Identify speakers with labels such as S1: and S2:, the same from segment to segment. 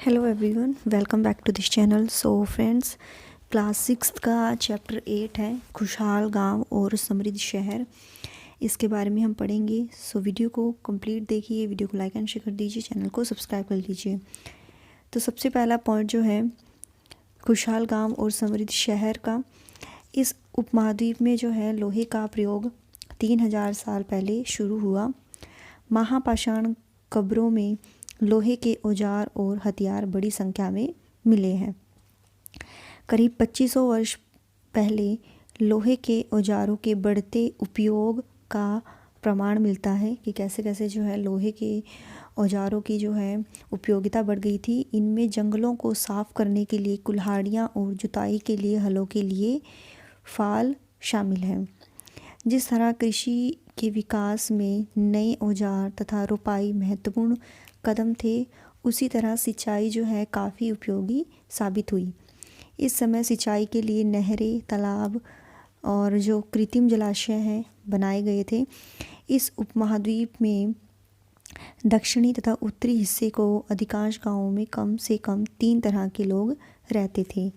S1: Hello everyone, welcome back to this channel. So friends, class 6 का chapter 8 है खुशहाल गांव और समृद्ध शहर। इसके बारे में हम पढ़ेंगे। सो वीडियो को कंप्लीट देखिए, वीडियो को लाइक एंड शेयर कर दीजिए, चैनल को सब्सक्राइब कर लीजिए। तो सबसे पहला पॉइंट जो है खुशहाल गांव और समृद्ध शहर का, इस उपमहाद्वीप में जो है लोहे का प्रयोग 3000 साल पहले शुरू हुआ। महापाषाण कब्रों में लोहे के औजार और हथियार बड़ी संख्या में मिले हैं। करीब 2500 वर्ष पहले लोहे के औजारों के बढ़ते उपयोग का प्रमाण मिलता है कि कैसे कैसे जो है लोहे के औजारों की जो है उपयोगिता बढ़ गई थी। इनमें जंगलों को साफ करने के लिए कुल्हाड़ियाँ और जुताई के लिए हलों के लिए फाल शामिल हैं। जिस तरह कृषि के विकास में नए औजार तथा रोपाई महत्वपूर्ण कदम थे, उसी तरह सिंचाई जो है काफ़ी उपयोगी साबित हुई। इस समय सिंचाई के लिए नहरें, तालाब और जो कृत्रिम जलाशय हैं बनाए गए थे। इस उपमहाद्वीप में दक्षिणी तथा उत्तरी हिस्से को अधिकांश गांवों में कम से कम 3 तरह के लोग रहते थे।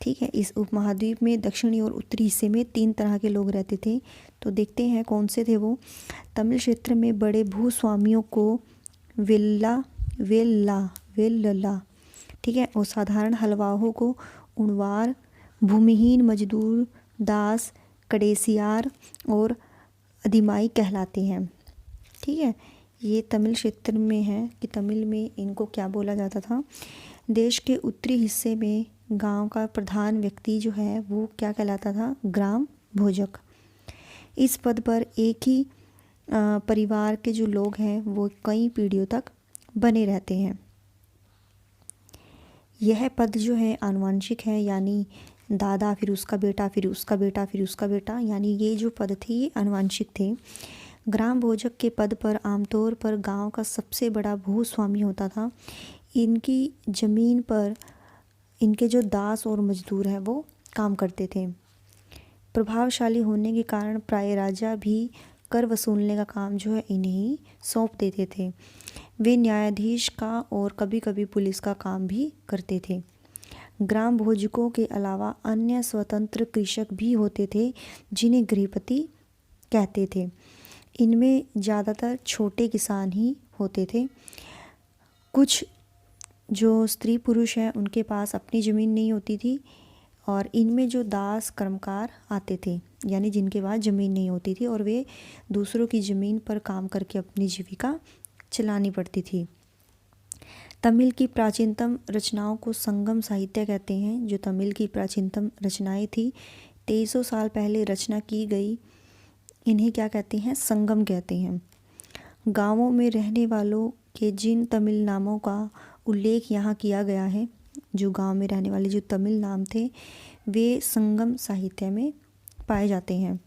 S1: ठीक है, इस उपमहाद्वीप में दक्षिणी और उत्तरी हिस्से में 3 तरह के लोग रहते थे। तो देखते हैं कौन से थे वो। तमिल क्षेत्र में बड़े भूस्वामियों को वेल्ला, ठीक है, और साधारण हलवाहों को उणवार, भूमिहीन मजदूर दास, कडेसियार और अधिमाई कहलाते हैं। ठीक है, ये तमिल क्षेत्र में है कि तमिल में इनको क्या बोला जाता था। देश के उत्तरी हिस्से में गांव का प्रधान व्यक्ति जो है वो क्या कहलाता था, ग्राम भोजक। इस पद पर एक ही परिवार के जो लोग हैं वो कई पीढ़ियों तक बने रहते हैं। यह पद जो है आनुवंशिक है, यानी दादा फिर उसका बेटा फिर उसका बेटा फिर उसका बेटा, यानी ये जो पद थे ये आनुवंशिक थे। ग्राम भोजक के पद पर आमतौर पर गांव का सबसे बड़ा भूस्वामी होता था। इनकी ज़मीन पर इनके जो दास और मजदूर हैं वो काम करते थे। प्रभावशाली होने के कारण प्राय राजा भी कर वसूलने का काम जो है इन्हें सौंप देते थे। वे न्यायाधीश का और कभी कभी पुलिस का काम भी करते थे। ग्राम भोजकों के अलावा अन्य स्वतंत्र कृषक भी होते थे जिन्हें गृहपति कहते थे। इनमें ज़्यादातर छोटे किसान ही होते थे। कुछ जो स्त्री पुरुष हैं उनके पास अपनी ज़मीन नहीं होती थी, और इनमें जो दास कर्मकार आते थे, यानी जिनके पास ज़मीन नहीं होती थी और वे दूसरों की ज़मीन पर काम करके अपनी जीविका चलानी पड़ती थी। तमिल की प्राचीनतम रचनाओं को संगम साहित्य कहते हैं। जो तमिल की प्राचीनतम रचनाएं थी, 2300 साल पहले रचना की गई, इन्हें क्या कहते हैं, संगम कहते हैं। गाँवों में रहने वालों के जिन तमिल नामों का उल्लेख यहाँ किया गया है, जो गांव में रहने वाले जो तमिल नाम थे वे संगम साहित्य में पाए जाते हैं।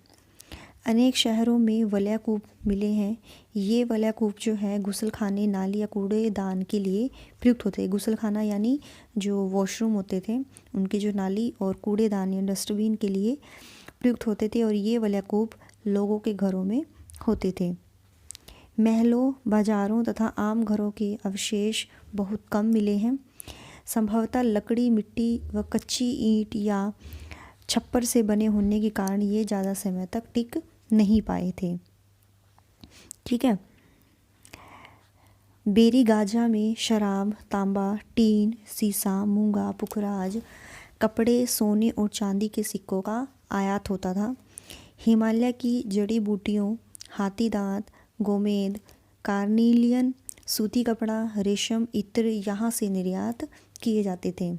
S1: अनेक शहरों में वलयाकूप मिले हैं। ये वलयाकूप जो है गुसलखाने, नाली या कूड़ेदान के लिए प्रयुक्त होते हैं। गुसलखाना यानी जो वॉशरूम होते थे उनकी जो नाली, और कूड़ेदान या डस्टबिन के लिए प्रयुक्त होते थे, और ये वलयाकूप लोगों के घरों में होते थे। महलों, बाजारों तथा आम घरों के अवशेष बहुत कम मिले हैं। संभवतः लकड़ी, मिट्टी व कच्ची ईंट या छप्पर से बने होने के कारण ये ज़्यादा समय तक टिक नहीं पाए थे। ठीक है, बेरी गाजा में शराब, तांबा, टीन, सीसा, मूंगा, पुखराज, कपड़े, सोने और चांदी के सिक्कों का आयात होता था। हिमालय की जड़ी बूटियों, हाथी दांत, गोमेद, कार्निलियन, सूती कपड़ा, रेशम, इत्र यहाँ से निर्यात किए जाते थे।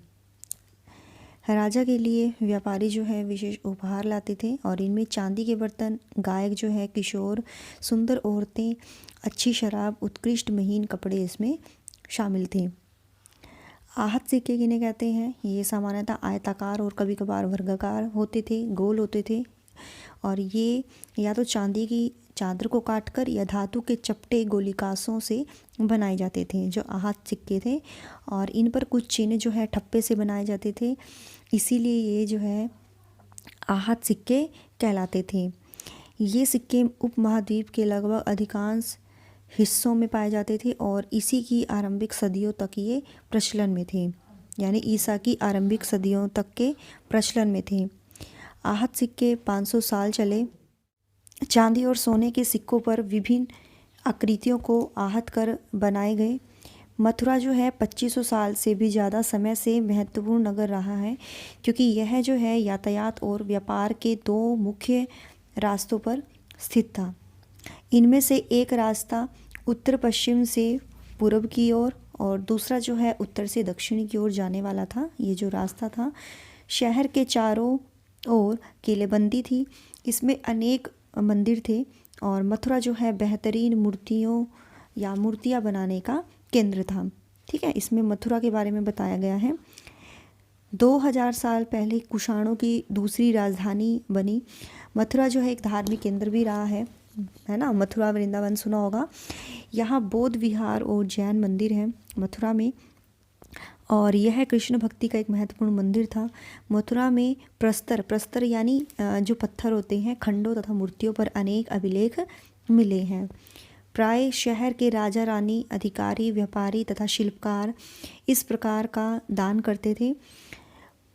S1: राजा के लिए व्यापारी जो है विशेष उपहार लाते थे, और इनमें चांदी के बर्तन, गायक जो है, किशोर, सुंदर औरतें, अच्छी शराब, उत्कृष्ट महीन कपड़े इसमें शामिल थे। आहत सिक्के किन्हें कहते हैं, ये सामान्यतः आयताकार और कभी कभार वर्गाकार होते थे, गोल होते थे, और ये या तो चांदी की चादर को काटकर या धातु के चपटे गोलिकासों से बनाए जाते थे, जो आहत सिक्के थे। और इन पर कुछ चिन्ह जो है ठप्पे से बनाए जाते थे, इसीलिए ये जो है आहत सिक्के कहलाते थे। ये सिक्के उपमहाद्वीप के लगभग अधिकांश हिस्सों में पाए जाते थे और इसी की आरंभिक सदियों तक ये प्रचलन में थे, यानी ईसा की आरंभिक सदियों तक के प्रचलन में थे। आहत सिक्के 500 साल चले। चांदी और सोने के सिक्कों पर विभिन्न आकृतियों को आहत कर बनाए गए। मथुरा जो है 2500 साल से भी ज़्यादा समय से महत्वपूर्ण नगर रहा है, क्योंकि यह जो है यातायात और व्यापार के दो मुख्य रास्तों पर स्थित था। इनमें से एक रास्ता उत्तर पश्चिम से पूर्व की ओर और दूसरा जो है उत्तर से दक्षिण की ओर जाने वाला था। ये जो रास्ता था, शहर के चारों ओर किलेबंदी थी। इसमें अनेक मंदिर थे और मथुरा जो है बेहतरीन मूर्तियाँ बनाने का केंद्र था। ठीक है, इसमें मथुरा के बारे में बताया गया है। 2000 साल पहले कुषाणों की दूसरी राजधानी बनी। मथुरा जो है एक धार्मिक केंद्र भी रहा है ना। मथुरा वृंदावन सुना होगा। यहाँ बौद्ध विहार और जैन मंदिर है मथुरा में, और यह कृष्ण भक्ति का एक महत्वपूर्ण मंदिर था। मथुरा में प्रस्तर यानी जो पत्थर होते हैं, खंडों तथा मूर्तियों पर अनेक अभिलेख मिले हैं। प्राय शहर के राजा रानी, अधिकारी, व्यापारी तथा शिल्पकार इस प्रकार का दान करते थे।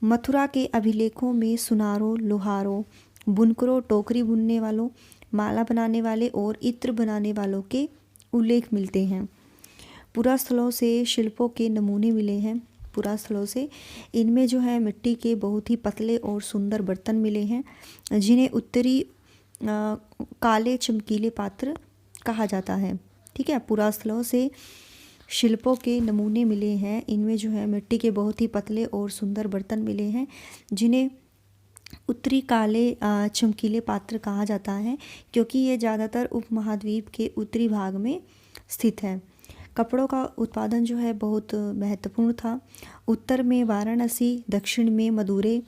S1: मथुरा के अभिलेखों में सुनारों, लोहारों, बुनकरों, टोकरी बुनने वालों, माला बनाने वाले और इत्र बनाने वालों के उल्लेख मिलते हैं। पुरास्थलों से शिल्पों के नमूने मिले हैं। पुरास्थलों से इनमें जो है मिट्टी के बहुत ही पतले और सुंदर बर्तन मिले हैं, जिन्हें उत्तरी काले चमकीले पात्र कहा जाता है। ठीक है, पुरास्थलों से शिल्पों के नमूने मिले हैं। इनमें जो है मिट्टी के बहुत ही पतले और सुंदर बर्तन मिले हैं, जिन्हें उत्तरी काले चमकीले पात्र कहा जाता है, क्योंकि ये ज़्यादातर उपमहाद्वीप के उत्तरी भाग में स्थित है। कपड़ों का उत्पादन जो है बहुत महत्वपूर्ण था। उत्तर में वाराणसी, दक्षिण में मदुरै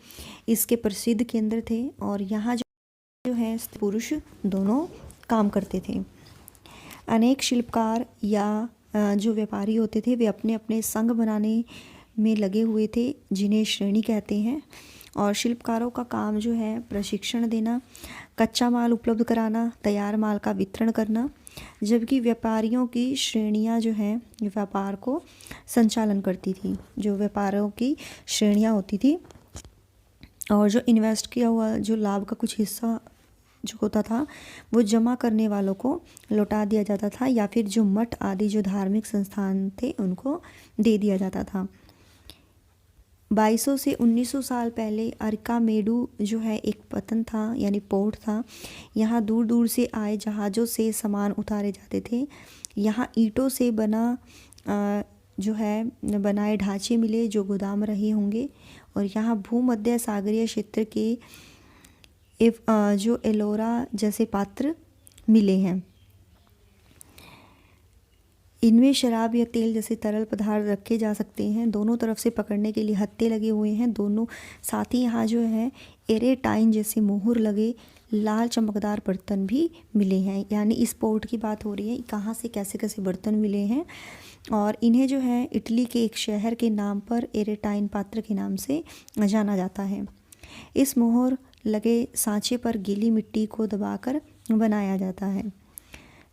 S1: इसके प्रसिद्ध केंद्र थे, और यहाँ जो है पुरुष दोनों काम करते थे। अनेक शिल्पकार या जो व्यापारी होते थे, वे अपने अपने संघ बनाने में लगे हुए थे, जिन्हें श्रेणी कहते हैं। और शिल्पकारों का काम जो है प्रशिक्षण देना, कच्चा माल उपलब्ध कराना, तैयार माल का वितरण करना, जबकि व्यापारियों की श्रेणियां जो हैं व्यापार को संचालन करती थी। जो व्यापारियों की श्रेणियां होती थी, और जो इन्वेस्ट किया हुआ जो लाभ का कुछ हिस्सा जो होता था, वो जमा करने वालों को लौटा दिया जाता था, या फिर जो मठ आदि जो धार्मिक संस्थान थे उनको दे दिया जाता था। 2200 से 1900 साल पहले अरकामेडू जो है एक पतन था, यानी पोर्ट था। यहाँ दूर दूर से आए जहाज़ों से सामान उतारे जाते थे। यहाँ ईंटों से जो है बनाए ढांचे मिले, जो गोदाम रहे होंगे। और यहाँ भूमध्य सागरीय क्षेत्र के जो एलोरा जैसे पात्र मिले हैं। इनमें शराब या तेल जैसे तरल पदार्थ रखे जा सकते हैं। दोनों तरफ से पकड़ने के लिए हत्थे लगे हुए हैं दोनों। साथ ही यहाँ जो है एरेटाइन जैसे मोहर लगे लाल चमकदार बर्तन भी मिले हैं। यानी इस पोर्ट की बात हो रही है, कहाँ से कैसे कैसे बर्तन मिले हैं। और इन्हें जो है इटली के एक शहर के नाम पर एरेटाइन पात्र के नाम से जाना जाता है। इस मोहर लगे सांचे पर गीली मिट्टी को दबाकर बनाया जाता है।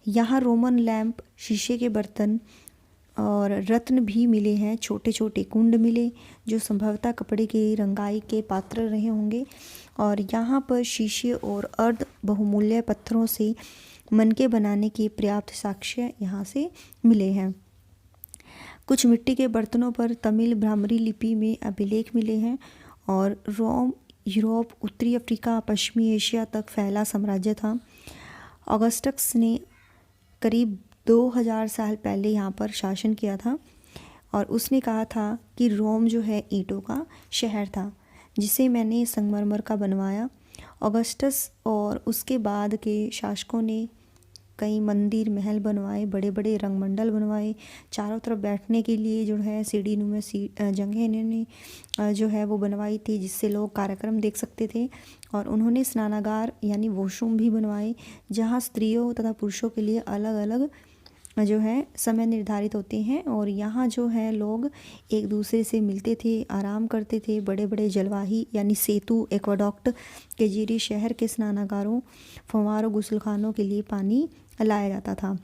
S1: यहाँ रोमन लैंप, शीशे के बर्तन और रत्न भी मिले हैं। छोटे छोटे कुंड मिले, जो संभवतः कपड़े की रंगाई के पात्र रहे होंगे। और यहाँ पर शीशे और अर्ध बहुमूल्य पत्थरों से मनके बनाने के पर्याप्त साक्ष्य यहाँ से मिले हैं। कुछ मिट्टी के बर्तनों पर तमिल ब्राह्मरी लिपि में अभिलेख मिले हैं। और रोम यूरोप, उत्तरी अफ्रीका, पश्चिमी एशिया तक फैला साम्राज्य था। ऑगस्टस ने करीब 2000 साल पहले यहाँ पर शासन किया था, और उसने कहा था कि रोम जो है ईंटों का शहर था, जिसे मैंने संगमरमर का बनवाया। ऑगस्टस और उसके बाद के शासकों ने कई मंदिर, महल बनवाए, बड़े बड़े रंगमंडल बनवाए। चारों तरफ बैठने के लिए जो है सीढ़ीनुमा जगह इन्होंने जो है वो बनवाई थी, जिससे लोग कार्यक्रम देख सकते थे। और उन्होंने स्नानागार यानी वॉशरूम भी बनवाए, जहाँ स्त्रियों तथा पुरुषों के लिए अलग अलग जो है समय निर्धारित होते हैं। और यहाँ जो है लोग एक दूसरे से मिलते थे, आराम करते थे। बड़े बड़े जलवाही यानी सेतु, एक्वाडक्ट के जरिए शहर के स्नानागारों, फव्वारों, गुसलखानों के लिए पानी लाया जाता था।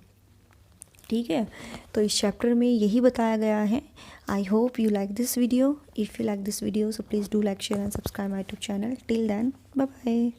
S1: ठीक है। तो इस चैप्टर में यही बताया गया है। I hope you like this video. If you like this video so please do like, share and subscribe my YouTube channel. Till then bye bye.